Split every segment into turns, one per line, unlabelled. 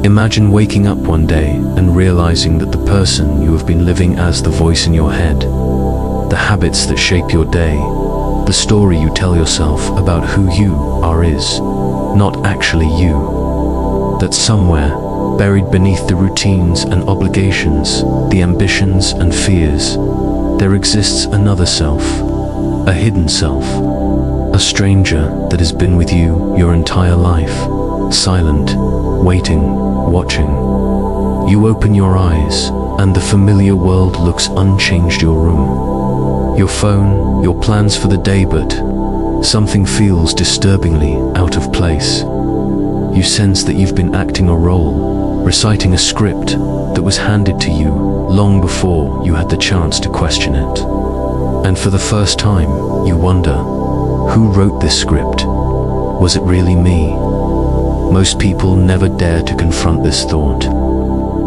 Imagine waking up one day and realizing that the person you have been living as, the voice in your head, the habits that shape your day, the story you tell yourself about who you are is not actually you. That somewhere, buried beneath the routines and obligations, the ambitions and fears, there exists another self, a hidden self, a stranger that has been with you your entire life, silent, waiting, watching. You open your eyes, and the familiar world looks unchanged. Your room, your phone, your plans for the day, but something feels disturbingly out of place. You sense that you've been acting a role, reciting a script that was handed to you long before you had the chance to question it. And for the first time, you wonder, who wrote this script? Was it really me? Most people never dare to confront this thought.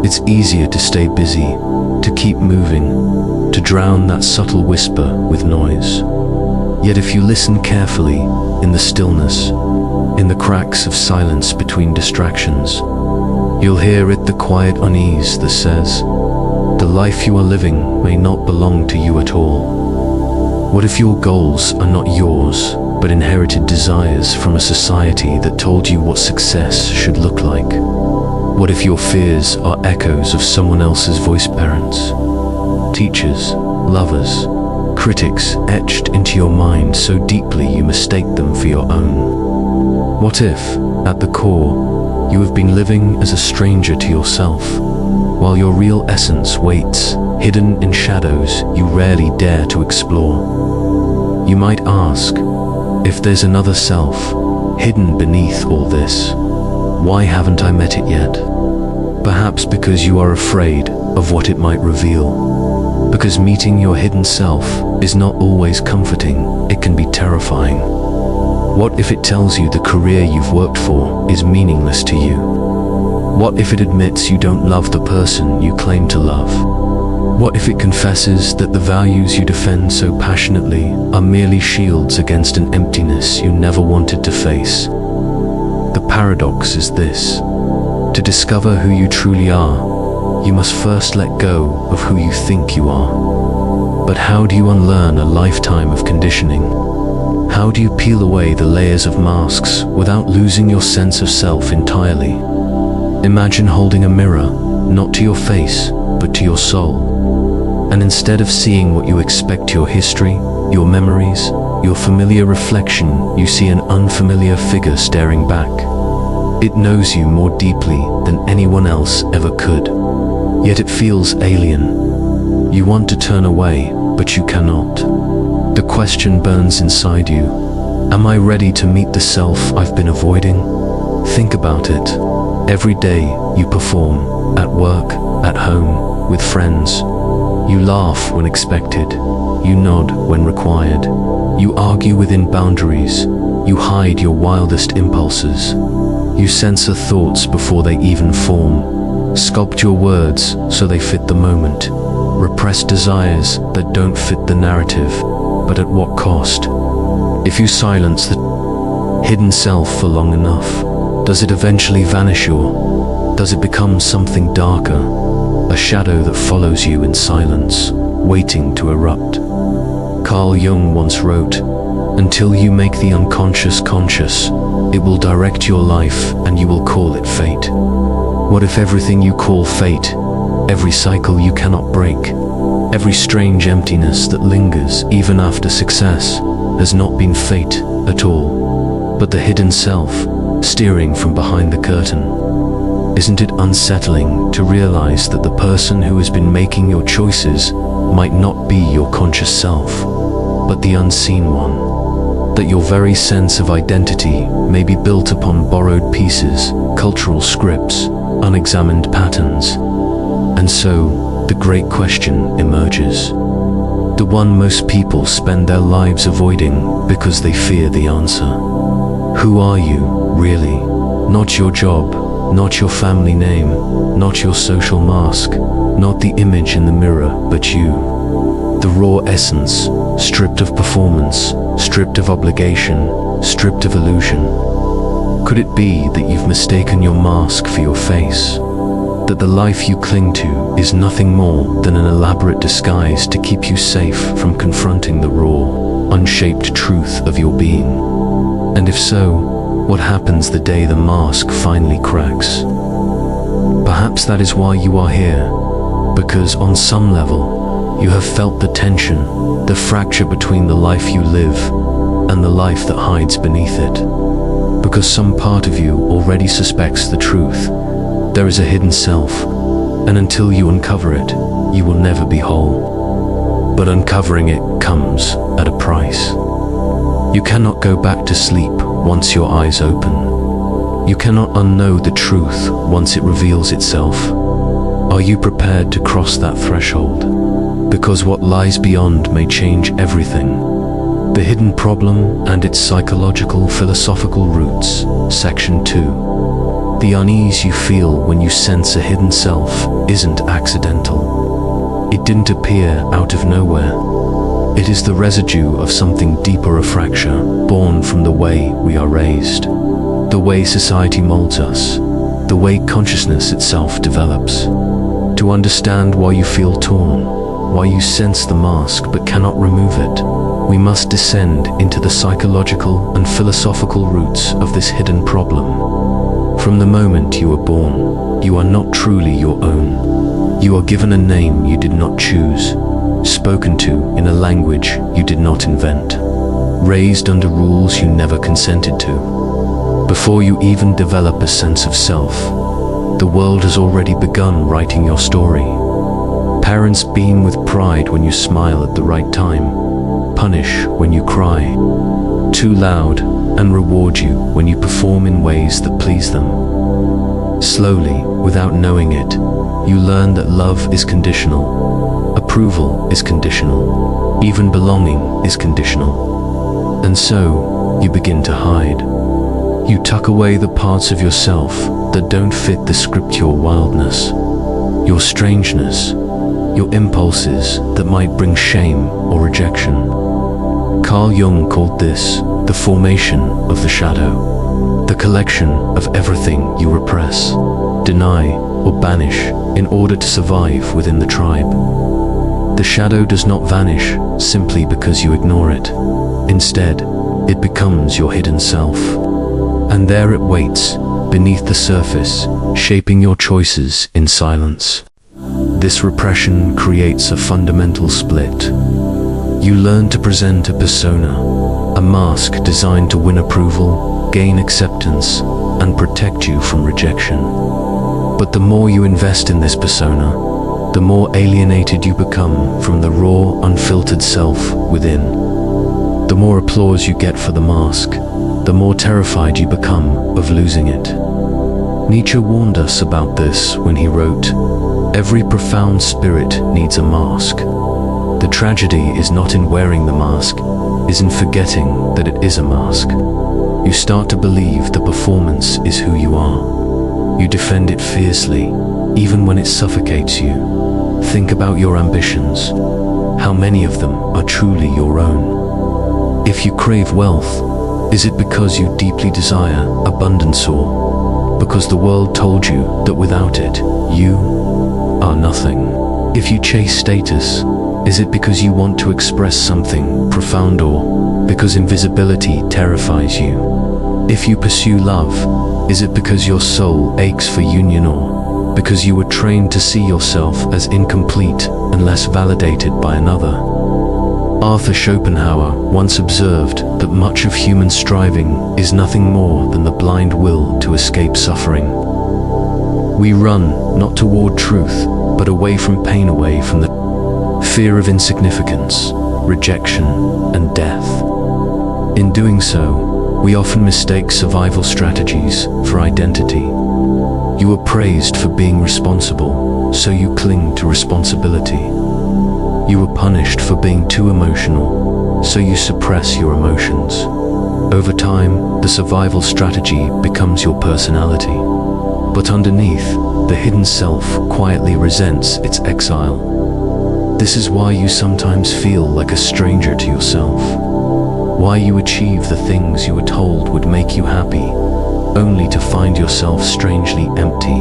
It's easier to stay busy, to keep moving, to drown that subtle whisper with noise. Yet if you listen carefully, in the stillness, in the cracks of silence between distractions, you'll hear it, the quiet unease that says, the life you are living may not belong to you at all. What if your goals are not yours, but inherited desires from a society that told you what success should look like? What if your fears are echoes of someone else's voice? Parents, teachers, lovers, critics etched into your mind so deeply you mistake them for your own. What if, at the core, you have been living as a stranger to yourself, while your real essence waits, hidden in shadows you rarely dare to explore? You might ask, if there's another self, hidden beneath all this, why haven't I met it yet? Perhaps because you are afraid of what it might reveal. Because meeting your hidden self is not always comforting, it can be terrifying. What if it tells you the career you've worked for is meaningless to you? What if it admits you don't love the person you claim to love? What if it confesses that the values you defend so passionately are merely shields against an emptiness you never wanted to face? The paradox is this: to discover who you truly are, you must first let go of who you think you are. But how do you unlearn a lifetime of conditioning? How do you peel away the layers of masks without losing your sense of self entirely? Imagine holding a mirror, not to your face, but to your soul. And instead of seeing what you expect, your history, your memories, your familiar reflection, you see an unfamiliar figure staring back. It knows you more deeply than anyone else ever could. Yet it feels alien. You want to turn away, but you cannot. The question burns inside you. Am I ready to meet the self I've been avoiding? Think about it. Every day you perform, at work, at home, with friends. You laugh when expected. You nod when required. You argue within boundaries. You hide your wildest impulses. You censor thoughts before they even form. Sculpt your words so they fit the moment. Repress desires that don't fit the narrative. But at what cost? If you silence the hidden self for long enough, does it eventually vanish, or does it become something darker? A shadow that follows you in silence, waiting to erupt. Carl Jung once wrote, "Until you make the unconscious conscious, it will direct your life and you will call it fate." What if everything you call fate, every cycle you cannot break, every strange emptiness that lingers even after success, has not been fate at all, but the hidden self, steering from behind the curtain? Isn't it unsettling to realize that the person who has been making your choices might not be your conscious self, but the unseen one? That your very sense of identity may be built upon borrowed pieces, cultural scripts, unexamined patterns. And so, the great question emerges. The one most people spend their lives avoiding because they fear the answer. Who are you, really? Not your job, not your family name, not your social mask, not the image in the mirror, but you. The raw essence, stripped of performance, stripped of obligation, stripped of illusion. Could it be that you've mistaken your mask for your face? That the life you cling to is nothing more than an elaborate disguise to keep you safe from confronting the raw, unshaped truth of your being? And if so, what happens the day the mask finally cracks? Perhaps that is why you are here, because on some level, you have felt the tension, the fracture between the life you live and the life that hides beneath it. Because some part of you already suspects the truth. There is a hidden self, and until you uncover it, you will never be whole. But uncovering it comes at a price. You cannot go back to sleep once your eyes open. You cannot unknow the truth once it reveals itself. Are you prepared to cross that threshold? Because what lies beyond may change everything. The hidden problem and its psychological philosophical roots, Section 2. The unease you feel when you sense a hidden self isn't accidental. It didn't appear out of nowhere. It is the residue of something deeper, a fracture born from the way we are raised, the way society molds us, the way consciousness itself develops. To understand why you feel torn, why you sense the mask but cannot remove it, we must descend into the psychological and philosophical roots of this hidden problem. From the moment you were born, you are not truly your own. You are given a name you did not choose, spoken to in a language you did not invent, raised under rules you never consented to. Before you even develop a sense of self, the world has already begun writing your story. Parents beam with pride when you smile at the right time, punish when you cry too loud, and reward you when you perform in ways that please them. Slowly, without knowing it, you learn that love is conditional, approval is conditional, even belonging is conditional. And so, you begin to hide. You tuck away the parts of yourself that don't fit the script, your wildness, your strangeness, your impulses that might bring shame or rejection. Carl Jung called this the formation of the shadow, the collection of everything you repress, deny, or banish in order to survive within the tribe. The shadow does not vanish simply because you ignore it. Instead, it becomes your hidden self. And there it waits, beneath the surface, shaping your choices in silence. This repression creates a fundamental split. You learn to present a persona, a mask designed to win approval, gain acceptance, and protect you from rejection. But the more you invest in this persona, the more alienated you become from the raw, unfiltered self within. The more applause you get for the mask, the more terrified you become of losing it. Nietzsche warned us about this when he wrote, "Every profound spirit needs a mask. The tragedy is not in wearing the mask, is in forgetting that it is a mask." You start to believe the performance is who you are. You defend it fiercely, even when it suffocates you. Think about your ambitions. How many of them are truly your own? If you crave wealth, is it because you deeply desire abundance, or because the world told you that without it, you are nothing? If you chase status, is it because you want to express something profound, or because invisibility terrifies you? If you pursue love, is it because your soul aches for union, or because you were trained to see yourself as incomplete unless validated by another? Arthur Schopenhauer once observed that much of human striving is nothing more than the blind will to escape suffering. We run not toward truth, but away from pain, away from the fear of insignificance, rejection, and death. In doing so, we often mistake survival strategies for identity. You are praised for being responsible, so you cling to responsibility. You are punished for being too emotional, so you suppress your emotions. Over time, the survival strategy becomes your personality. But underneath, the hidden self quietly resents its exile. This is why you sometimes feel like a stranger to yourself. Why you achieve the things you were told would make you happy, only to find yourself strangely empty.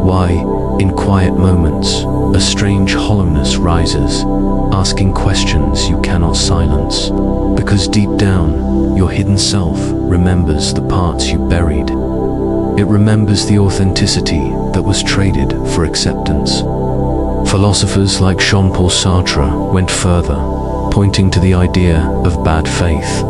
Why, in quiet moments, a strange hollowness rises, asking questions you cannot silence. Because deep down, your hidden self remembers the parts you buried. It remembers the authenticity that was traded for acceptance. Philosophers like Jean-Paul Sartre went further, pointing to the idea of bad faith.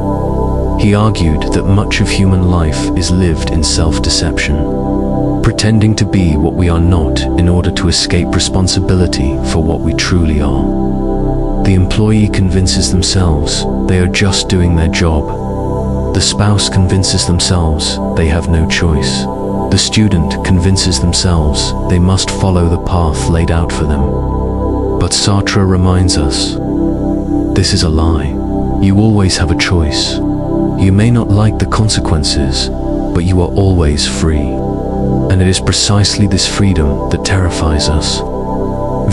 He argued that much of human life is lived in self-deception, pretending to be what we are not in order to escape responsibility for what we truly are. The employee convinces themselves they are just doing their job. The spouse convinces themselves they have no choice. The student convinces themselves they must follow the path laid out for them. But Sartre reminds us, this is a lie. You always have a choice. You may not like the consequences, but you are always free. And it is precisely this freedom that terrifies us.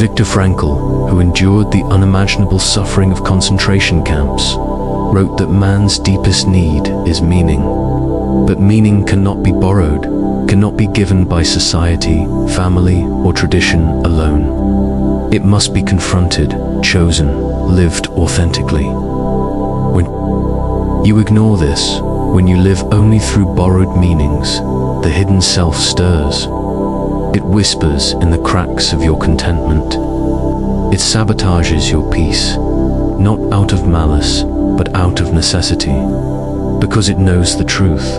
Viktor Frankl, who endured the unimaginable suffering of concentration camps, wrote that man's deepest need is meaning. But meaning cannot be borrowed, cannot be given by society, family, or tradition alone. It must be confronted, chosen, lived authentically. When you ignore this, when you live only through borrowed meanings, the hidden self stirs. It whispers in the cracks of your contentment. It sabotages your peace, not out of malice, but out of necessity, because it knows the truth.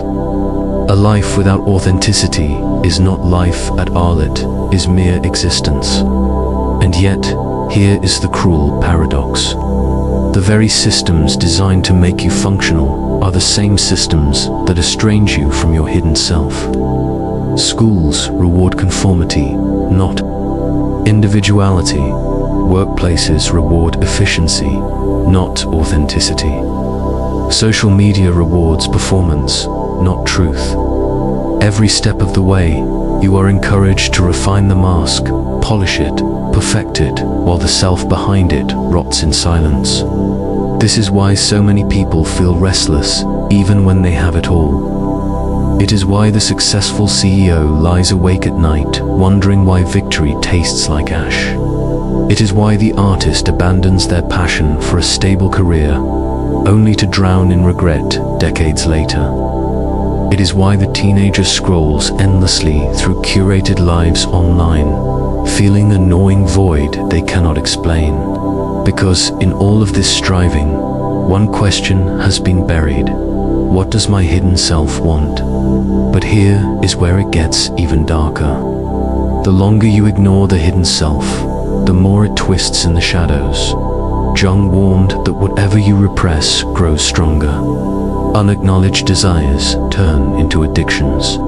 A life without authenticity is not life at all, it is mere existence. And yet, here is the cruel paradox. The very systems designed to make you functional are the same systems that estrange you from your hidden self. Schools reward conformity, not individuality. Workplaces reward efficiency, not authenticity. Social media rewards performance, not truth. Every step of the way, you are encouraged to refine the mask, polish it, perfect it, while the self behind it rots in silence. This is why so many people feel restless, even when they have it all. It is why the successful CEO lies awake at night, wondering why victory tastes like ash. It is why the artist abandons their passion for a stable career, only to drown in regret decades later. It is why the teenager scrolls endlessly through curated lives online, feeling a gnawing void they cannot explain. Because in all of this striving, one question has been buried. What does my hidden self want? But here is where it gets even darker. The longer you ignore the hidden self, the more it twists in the shadows. Jung warned that whatever you repress grows stronger. Unacknowledged desires turn into addictions.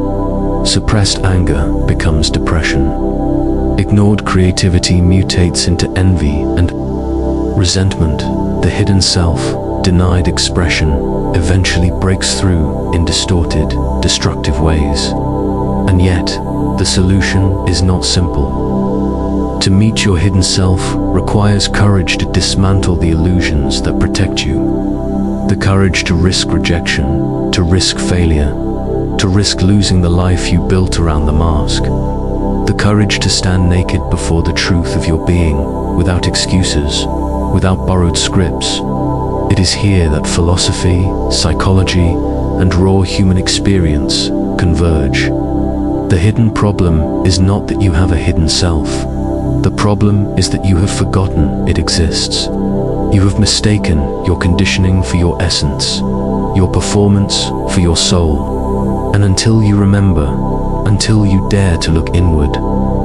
Suppressed anger becomes depression. Ignored creativity mutates into envy and resentment. The hidden self, denied expression, eventually breaks through in distorted, destructive ways. And yet, the solution is not simple. To meet your hidden self requires courage to dismantle the illusions that protect you. The courage to risk rejection, to risk failure, to risk losing the life you built around the mask. The courage to stand naked before the truth of your being, without excuses, without borrowed scripts. It is here that philosophy, psychology, and raw human experience converge. The hidden problem is not that you have a hidden self. The problem is that you have forgotten it exists. You have mistaken your conditioning for your essence, your performance for your soul. And until you remember, until you dare to look inward,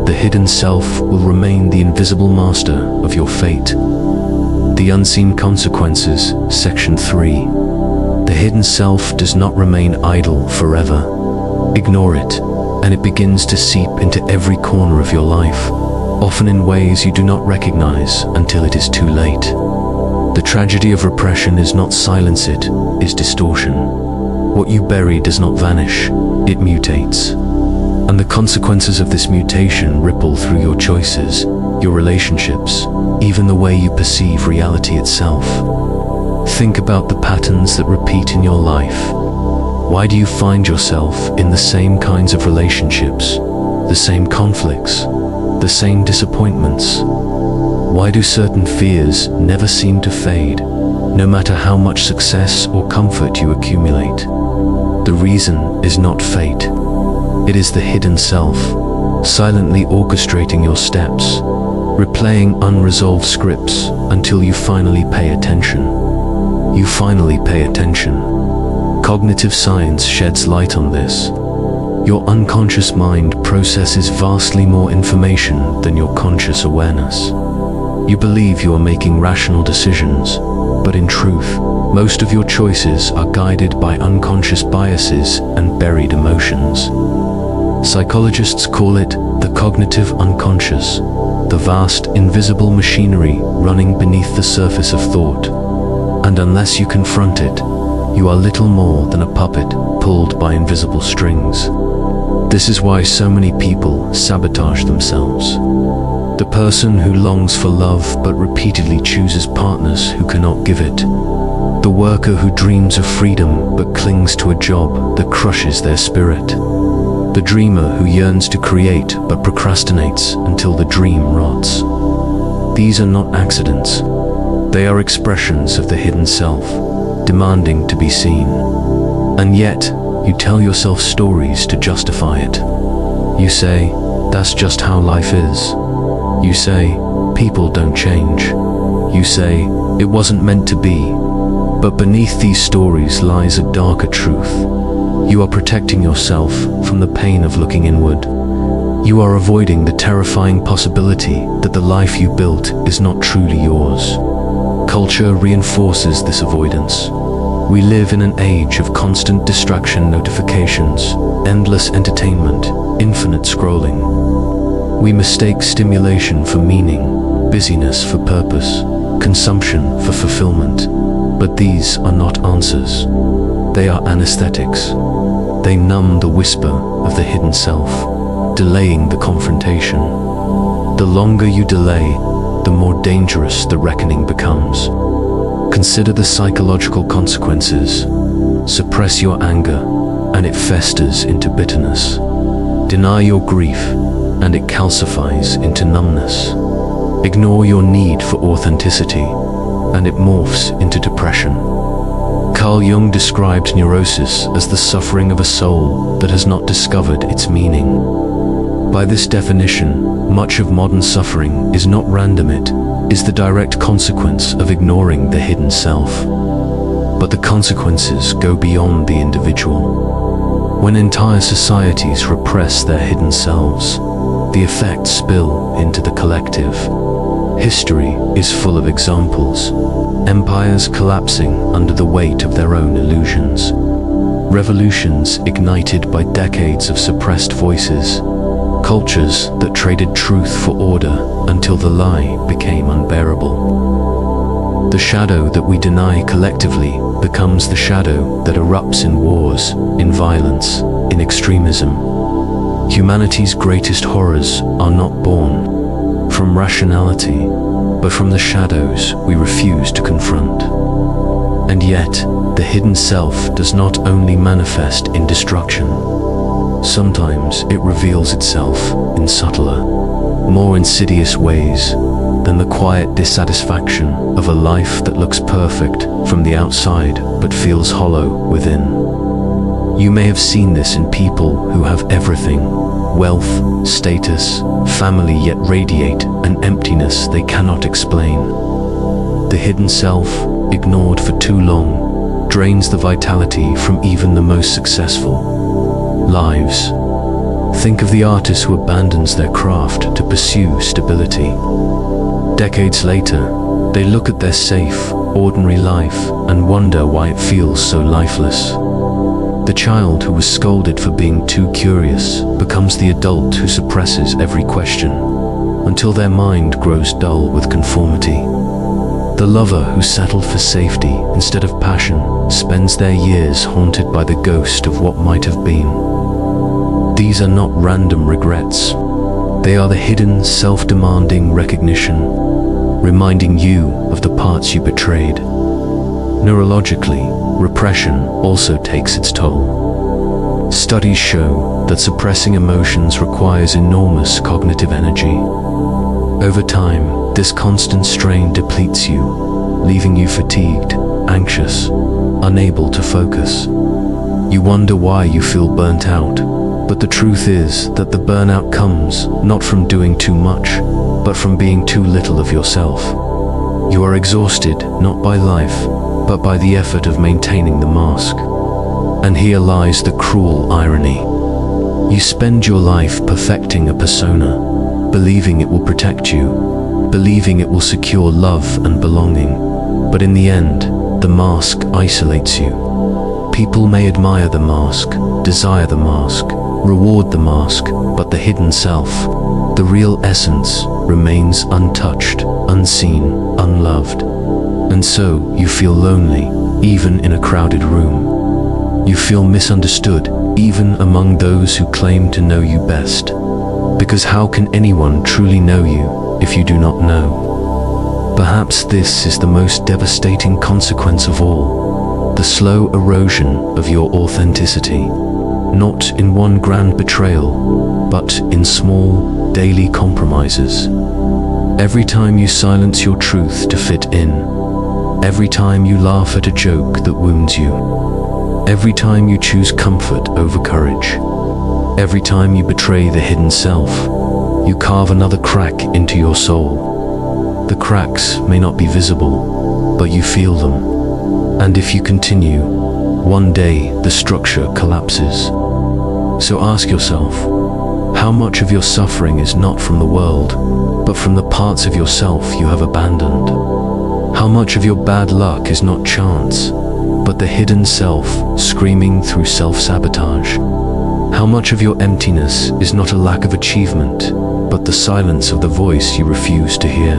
the hidden self will remain the invisible master of your fate. The Unseen Consequences, Section 3. The hidden self does not remain idle forever. Ignore it, and it begins to seep into every corner of your life, often in ways you do not recognize until it is too late. The tragedy of repression is not silence, it is distortion. What you bury does not vanish, it mutates. And the consequences of this mutation ripple through your choices, your relationships, even the way you perceive reality itself. Think about the patterns that repeat in your life. Why do you find yourself in the same kinds of relationships, the same conflicts, the same disappointments? Why do certain fears never seem to fade, no matter how much success or comfort you accumulate? The reason is not fate. It is the hidden self, silently orchestrating your steps, replaying unresolved scripts until you finally pay attention. You finally pay attention. Cognitive science sheds light on this. Your unconscious mind processes vastly more information than your conscious awareness. You believe you are making rational decisions, but in truth, most of your choices are guided by unconscious biases and buried emotions. Psychologists call it the cognitive unconscious, the vast, invisible machinery running beneath the surface of thought. And unless you confront it, you are little more than a puppet pulled by invisible strings. This is why so many people sabotage themselves. The person who longs for love but repeatedly chooses partners who cannot give it. The worker who dreams of freedom but clings to a job that crushes their spirit. The dreamer who yearns to create but procrastinates until the dream rots. These are not accidents. They are expressions of the hidden self, demanding to be seen. And yet, you tell yourself stories to justify it. You say, that's just how life is. You say, people don't change. You say, it wasn't meant to be. But beneath these stories lies a darker truth. You are protecting yourself from the pain of looking inward. You are avoiding the terrifying possibility that the life you built is not truly yours. Culture reinforces this avoidance. We live in an age of constant distraction notifications, endless entertainment, infinite scrolling. We mistake stimulation for meaning, busyness for purpose, consumption for fulfillment. But these are not answers. They are anesthetics. They numb the whisper of the hidden self, delaying the confrontation. The longer you delay, the more dangerous the reckoning becomes. Consider the psychological consequences. Suppress your anger, and it festers into bitterness. Deny your grief, and it calcifies into numbness. Ignore your need for authenticity, and it morphs into depression. Carl Jung described neurosis as the suffering of a soul that has not discovered its meaning. By this definition, much of modern suffering is not random, it is the direct consequence of ignoring the hidden self. But the consequences go beyond the individual. When entire societies repress their hidden selves, the effects spill into the collective. History is full of examples. Empires collapsing under the weight of their own illusions. Revolutions ignited by decades of suppressed voices. Cultures that traded truth for order until the lie became unbearable. The shadow that we deny collectively becomes the shadow that erupts in wars, in violence, in extremism. Humanity's greatest horrors are not born from rationality, but from the shadows we refuse to confront. And yet, the hidden self does not only manifest in destruction. Sometimes it reveals itself in subtler, more insidious ways than the quiet dissatisfaction of a life that looks perfect from the outside but feels hollow within. You may have seen this in people who have everything: wealth, status, family, yet radiate an emptiness they cannot explain. The hidden self, ignored for too long, drains the vitality from even the most successful lives. Think of the artist who abandons their craft to pursue stability. Decades later, they look at their safe, ordinary life and wonder why it feels so lifeless. The child who was scolded for being too curious becomes the adult who suppresses every question until their mind grows dull with conformity. The lover who settled for safety instead of passion spends their years haunted by the ghost of what might have been. These are not random regrets. They are the hidden, self-demanding recognition, reminding you of the parts you betrayed. Neurologically, repression also takes its toll. Studies show that suppressing emotions requires enormous cognitive energy. Over time, this constant strain depletes you, leaving you fatigued, anxious, unable to focus. You wonder why you feel burnt out, but the truth is that the burnout comes not from doing too much, but from being too little of yourself. You are exhausted not by life, but by the effort of maintaining the mask. And here lies the cruel irony. You spend your life perfecting a persona, believing it will protect you, believing it will secure love and belonging. But in the end, the mask isolates you. People may admire the mask, desire the mask, reward the mask, but the hidden self, the real essence, remains untouched, unseen, unloved. And so you feel lonely, even in a crowded room. You feel misunderstood, even among those who claim to know you best. Because how can anyone truly know you if you do not know? Perhaps this is the most devastating consequence of all, the slow erosion of your authenticity. Not in one grand betrayal, but in small, daily compromises. Every time you silence your truth to fit in, every time you laugh at a joke that wounds you, every time you choose comfort over courage, every time you betray the hidden self, you carve another crack into your soul. The cracks may not be visible, but you feel them. And if you continue, one day the structure collapses. So ask yourself, how much of your suffering is not from the world, but from the parts of yourself you have abandoned? How much of your bad luck is not chance, but the hidden self screaming through self-sabotage? How much of your emptiness is not a lack of achievement, but the silence of the voice you refuse to hear?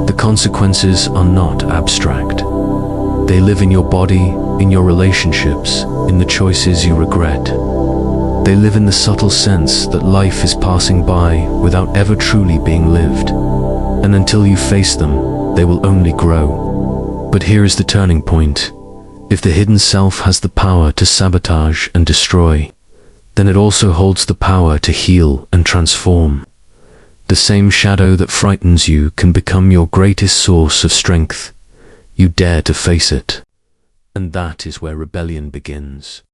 The consequences are not abstract. They live in your body, in your relationships, in the choices you regret. They live in the subtle sense that life is passing by without ever truly being lived. And until you face them, they will only grow. But here is the turning point. If the hidden self has the power to sabotage and destroy, then it also holds the power to heal and transform. The same shadow that frightens you can become your greatest source of strength. You dare to face it. And that is where rebellion begins.